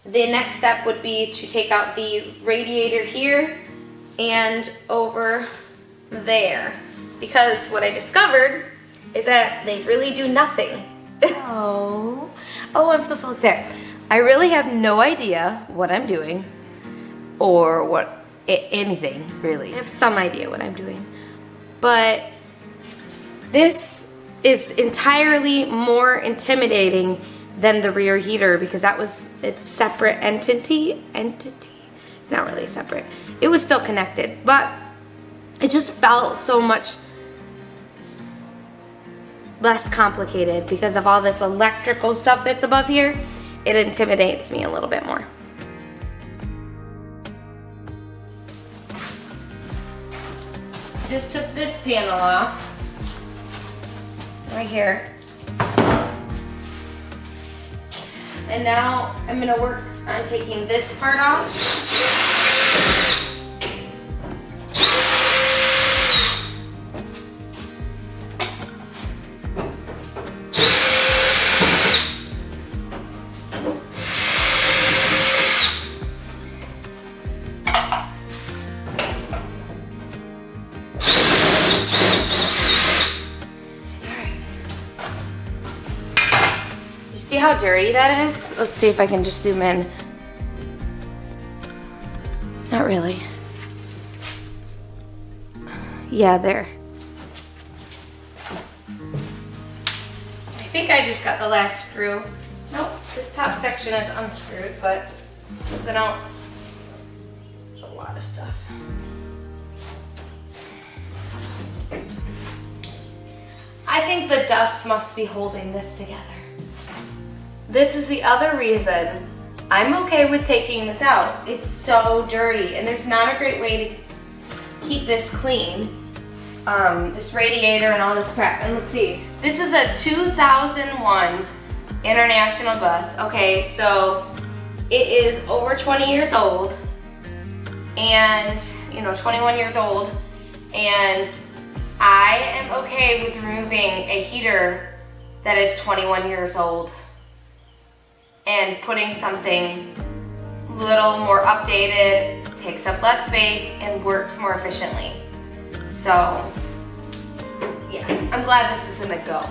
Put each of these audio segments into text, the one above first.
the next step would be to take out the radiator here and over there. Because what I discovered is that they really do nothing. Oh, I'm so sorry. There. I really have no idea what I'm doing or anything, really. I have some idea what I'm doing. But this is entirely more intimidating than the rear heater because it's separate entity. It's not really separate. It was still connected, but it just felt so much less complicated because of all this electrical stuff that's above here. It intimidates me a little bit more. Just took this panel off right here. And now I'm gonna work on taking this part off. See how dirty that is? Let's see if I can just zoom in. Not really. Yeah, there. I think I just got the last screw. Nope, this top section is unscrewed, but something else. There's a lot of stuff. I think the dust must be holding this together. This is the other reason I'm okay with taking this out. It's so dirty and there's not a great way to keep this clean. This radiator and all this crap. And let's see, this is a 2001 International bus. Okay, so it is over 20 years old and 21 years old, and I am okay with removing a heater that is 21 years old and putting something a little more updated, takes up less space, and works more efficiently. So, yeah, I'm glad this is gonna go.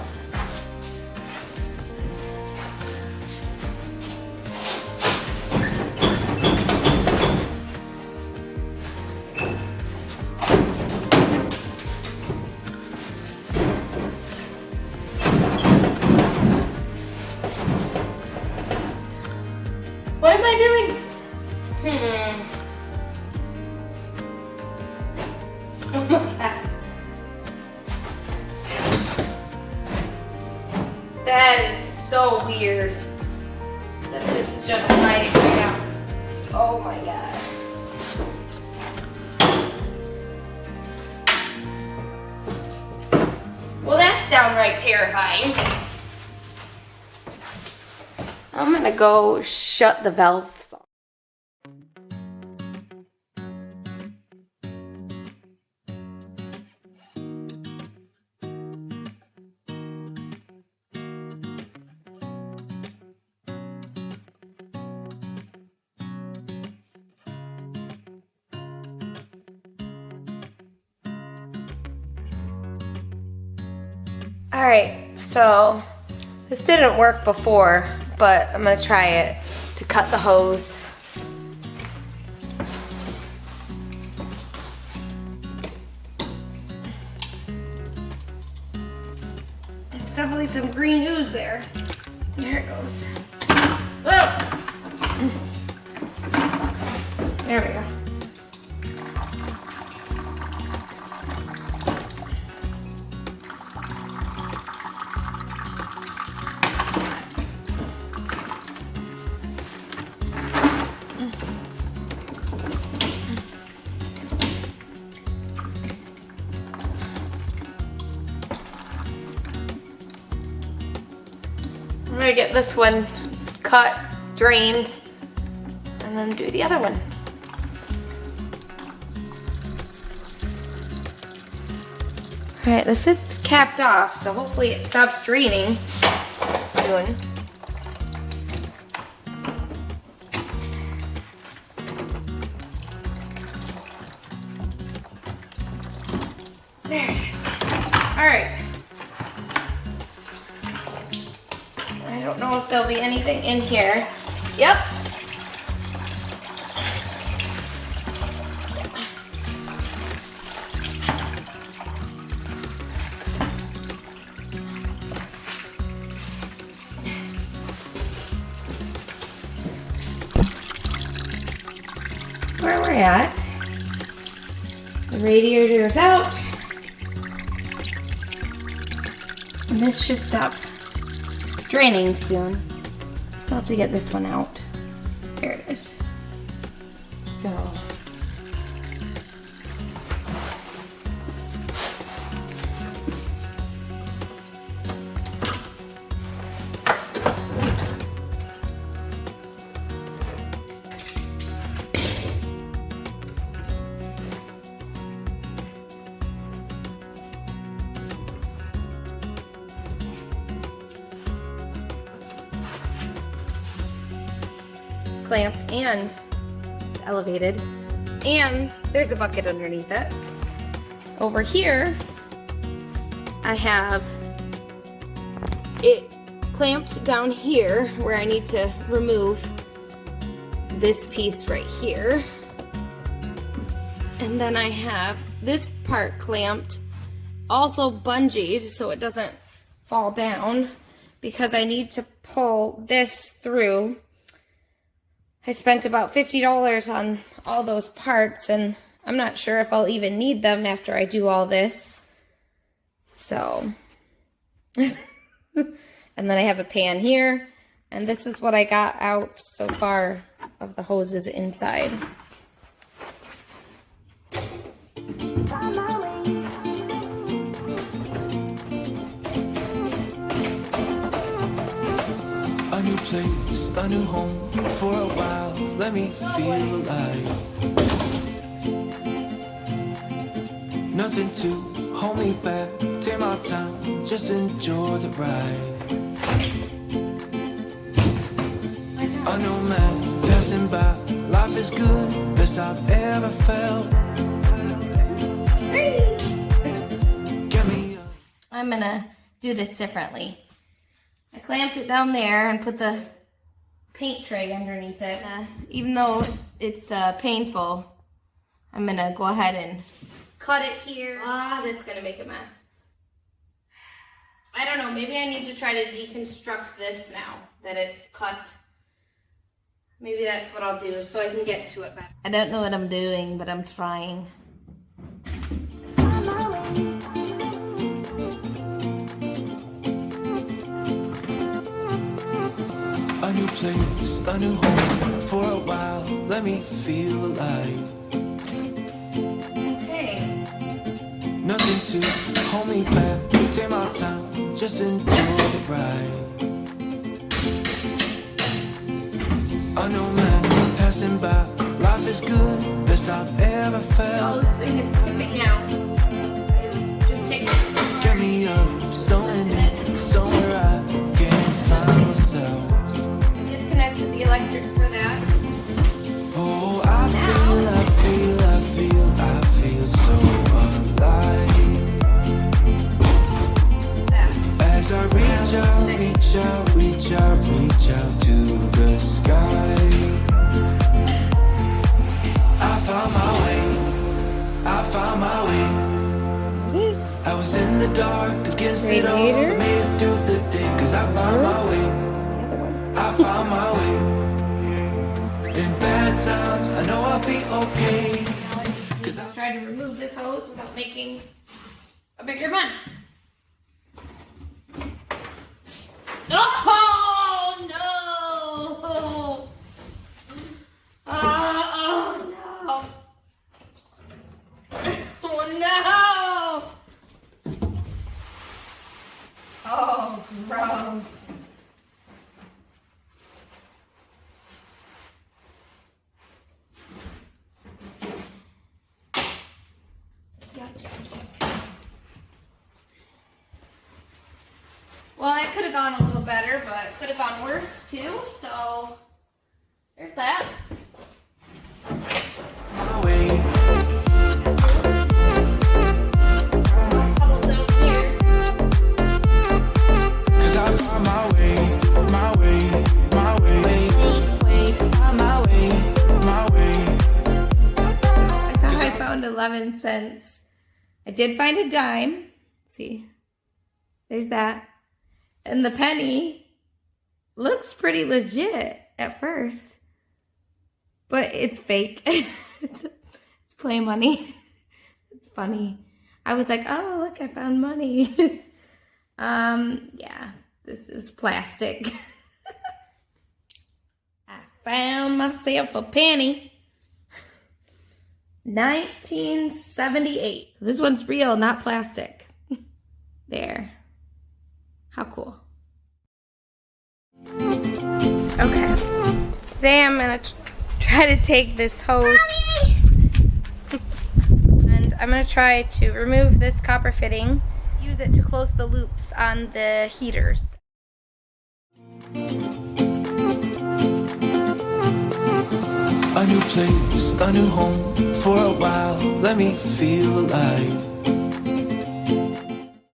What am I doing? Oh my god. That is so weird that this is just sliding right out. Oh my god. Well, that's downright terrifying. I'm gonna go shut the valves off. All right, so this didn't work before, but I'm gonna try it to cut the hose. There's definitely some green ooze there. There it goes. Whoa! There we go. I'm gonna get this one cut, drained, and then do the other one. All right, this is capped off, so hopefully it stops draining soon. There it is. All right. I don't know if there'll be anything in here. Yep. This is where we're at. The radiator's out. And this should stop draining soon. Still have to get this one out. There it is. So. Clamped and it's elevated, and there's a bucket underneath it. Over here I have it clamped down here where I need to remove this piece right here, and then I have this part clamped, also bungeed so it doesn't fall down, because I need to pull this through. I spent about $50 on all those parts, and I'm not sure if I'll even need them after I do all this. So, and then I have a pan here, and this is what I got out so far of the hoses inside. A new place, a new home. For a while, let me feel alive. Nothing to hold me back. Take my time, just enjoy the ride. A new man passing by. Life is good, best I've ever felt. Get me up. I'm gonna do this differently. I clamped it down there and put the paint tray underneath it. Even though it's painful, I'm gonna go ahead and cut it here. That's gonna make a mess. I don't know, maybe I need to try to deconstruct this now that it's cut. Maybe that's what I'll do so I can get to it better. I don't know what I'm doing, but I'm trying. A new place, a new home. For a while, let me feel alive. Okay. Nothing to hold me back. Take my time, just enjoy the ride. A new man passing by. Life is good, best I've ever Oh, felt. this thing is tipping out. Just take it. Get me up, somewhere I can find myself. Disconnected the electric for that. Oh, I feel so alive. As I reach out to the sky. I found my way. I was in the dark against it all, I made it through the day, 'cause I found my way. I found my way. In bad times, I know I'll be okay. 'Cause I Try to remove this hose without making a bigger mess. Oh no! Oh no! Oh no! Oh, gross. Well, that could have gone a little better, but it could have gone worse too, so there's that. my way. 11 cents. I did find a dime. See, there's that. And the penny looks pretty legit at first, but it's fake. It's play money. It's funny. I was like, oh, look, I found money. Yeah, this is plastic. I found myself a penny. 1978. This one's real, not plastic. There. How cool. Okay. Today I'm gonna try to take this hose and I'm gonna try to remove this copper fitting, use it to close the loops on the heaters. A new place, a new home for a while. Let me feel alive.